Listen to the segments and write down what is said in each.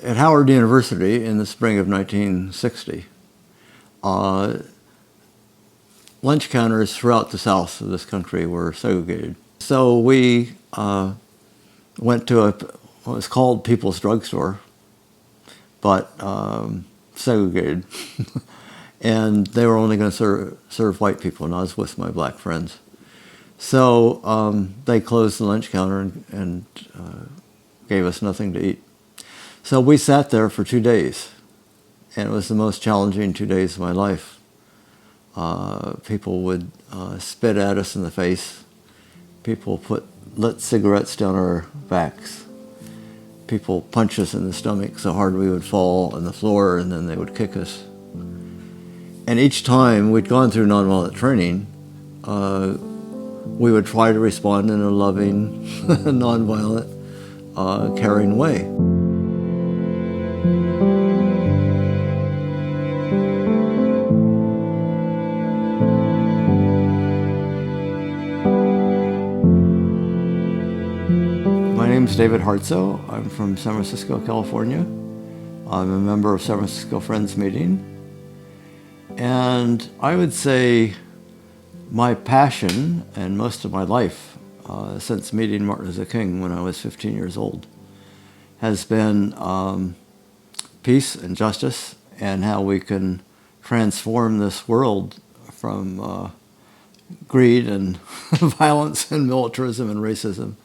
At Howard University in the spring of 1960, lunch counters throughout the south of this country were segregated. So we went to what was called People's Drugstore, but segregated. And they were only going to serve white people, and I was with my black friends. So they closed the lunch counter and gave us nothing to eat. So we sat there for 2 days, and it was the most challenging 2 days of my life. People would spit at us in the face. People put lit cigarettes down our backs. People punch us in the stomach so hard we would fall on the floor, and then they would kick us. And each time we'd gone through nonviolent training, we would try to respond in a loving, nonviolent, caring way. My name's David Hartsough. I'm from San Francisco, California. I'm a member of San Francisco Friends Meeting. And I would say my passion and most of my life since meeting Martin Luther King when I was 15 years old has been peace and justice, and how we can transform this world from greed and violence and militarism and racism,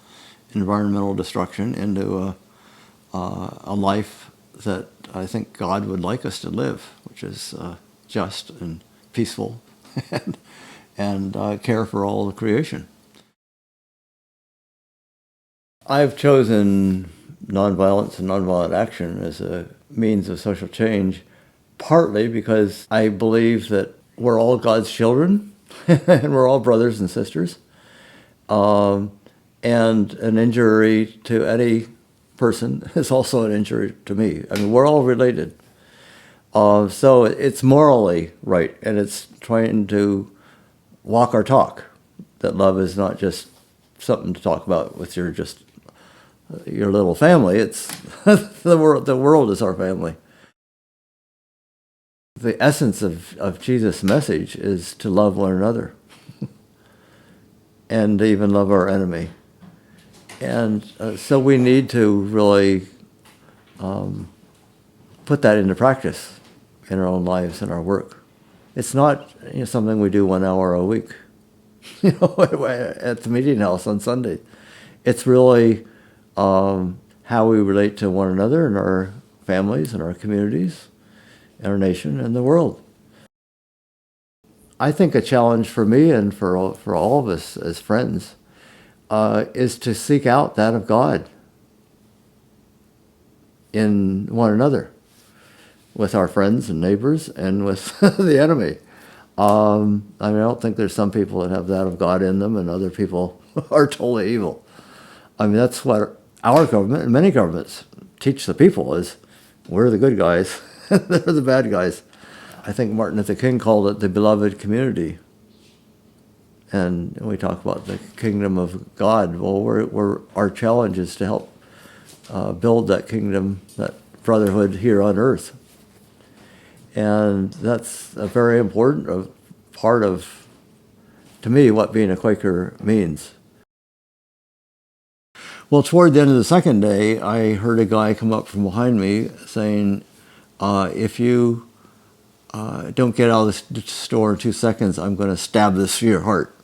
environmental destruction, into a life that I think God would like us to live, which is just and peaceful and care for all the creation. I've chosen nonviolence and nonviolent action as a means of social change, partly because I believe that we're all God's children and we're all brothers and sisters. And an injury to any person is also an injury to me. I mean, we're all related. So it's morally right, and it's trying to walk our talk, that love is not just something to talk about with your little family. It's the world is our family. The essence of Jesus' message is to love one another and to even love our enemy. And so we need to really put that into practice in our own lives and our work. It's not something we do 1 hour a week, at the meeting house on Sunday. It's really how we relate to one another and our families and our communities and our nation and the world. I think a challenge for me and for all of us as friends is to seek out that of God in one another, with our friends and neighbors and with the enemy. I don't think there's some people that have that of God in them and other people are totally evil. I mean, that's what our government and many governments teach the people, is we're the good guys, they're the bad guys. I think Martin Luther King called it the beloved community. And we talk about the kingdom of God. Well, our challenge is to help build that kingdom, that brotherhood here on earth. And that's a very important part of, to me, what being a Quaker means. Well, toward the end of the second day, I heard a guy come up from behind me saying, if you don't get out of the store in 2 seconds, I'm going to stab this through your heart.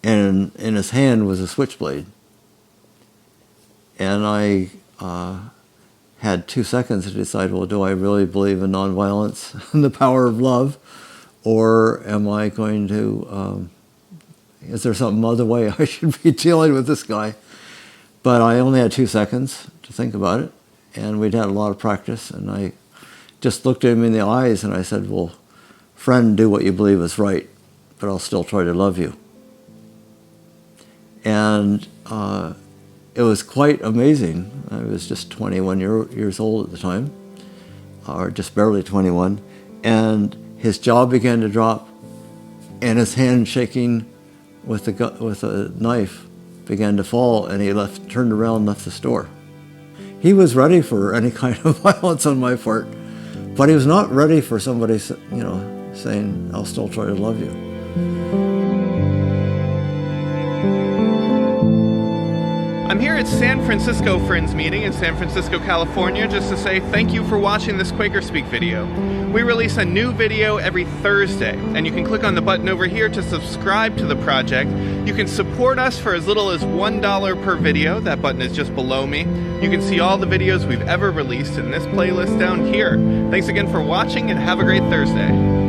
And in his hand was a switchblade. And I had 2 seconds to decide, well, do I really believe in nonviolence and the power of love? Or am I going to, is there some other way I should be dealing with this guy? But I only had 2 seconds to think about it, and we'd had a lot of practice, and I just looked at him in the eyes and I said, well, friend, do what you believe is right, but I'll still try to love you. And it was quite amazing. I was just 21 years old at the time, or just barely 21, and his jaw began to drop, and his hand shaking with a knife began to fall, and he turned around and left the store. He was ready for any kind of violence on my part, but he was not ready for somebody, saying, "I'll still try to love you." I'm here at San Francisco Friends Meeting in San Francisco, California, just to say thank you for watching this QuakerSpeak video. We release a new video every Thursday, and you can click on the button over here to subscribe to the project. You can support us for as little as $1 per video. That button is just below me. You can see all the videos we've ever released in this playlist down here. Thanks again for watching, and have a great Thursday.